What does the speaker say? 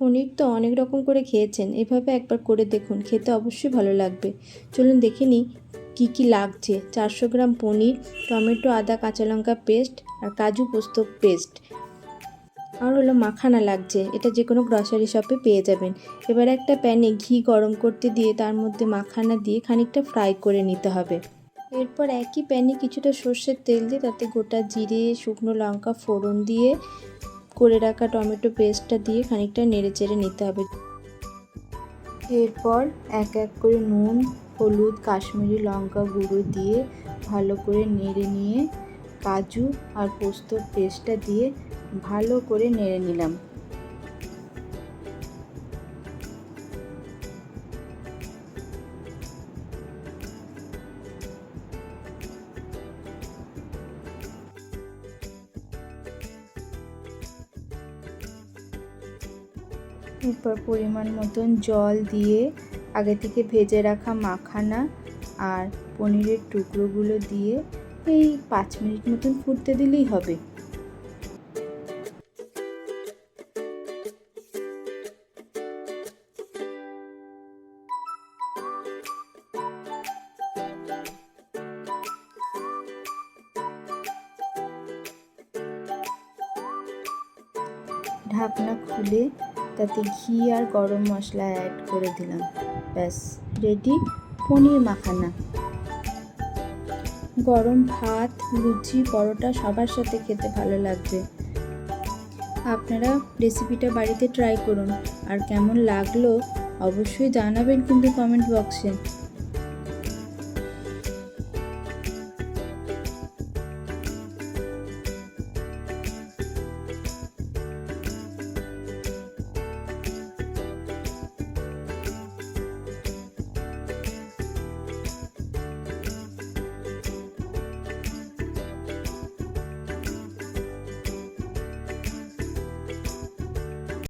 পনির তো অনেক রকম করে খেয়েছেন, এভাবে একবার করে দেখুন, খেতে অবশ্যই ভালো লাগবে। চলুন দেখে নিই কী কী লাগছে। 400 গ্রাম পনির, টমেটো, আদা, কাঁচা লঙ্কা পেস্ট আর কাজু পোস্ত পেস্ট, আর হলো মাখানা লাগছে, এটা যে কোনো গ্রসারি শপে পেয়ে যাবেন। এবার একটা প্যানে ঘি গরম করতে দিয়ে তার মধ্যে মাখানা দিয়ে খানিকটা ফ্রাই করে নিতে হবে। এরপর একই প্যানে কিছুটা সর্ষের তেল দিয়ে তাতে গোটা জিরে, শুকনো লঙ্কা ফোড়ন দিয়ে করে রাখা টমেটো পেস্টটা দিয়ে খানিকটা নেড়েচেড়ে নিতে হবে। এরপর এক এক করে নুন, হলুদ, কাশ্মীরি লঙ্কা গুঁড়ো দিয়ে ভালো করে নেড়ে নিয়ে কাজু আর পোস্তর পেস্টটা দিয়ে ভালো করে নেড়ে নিলাম। এরপর পরিমাণ মতন জল দিয়ে আগে থেকে ভেজে রাখা মাখানা আর পনিরের টুকরোগুলো দিয়ে এই 5 মিনিট মতন ফুটতে দিলেই হবে। ঢাকনা খুলে তাতে ঘি আর গরম মশলা অ্যাড করে দিলাম। ব্যাস রেডি পনির মাখানা। গরম ভাত, লুচি, পরোটা সবার সাথে খেতে ভালো লাগবে। আপনারা রেসিপিটা বাড়িতে ট্রাই করুন, আর কেমন লাগলো অবশ্যই জানাবেন কিন্তু কমেন্ট বক্সে।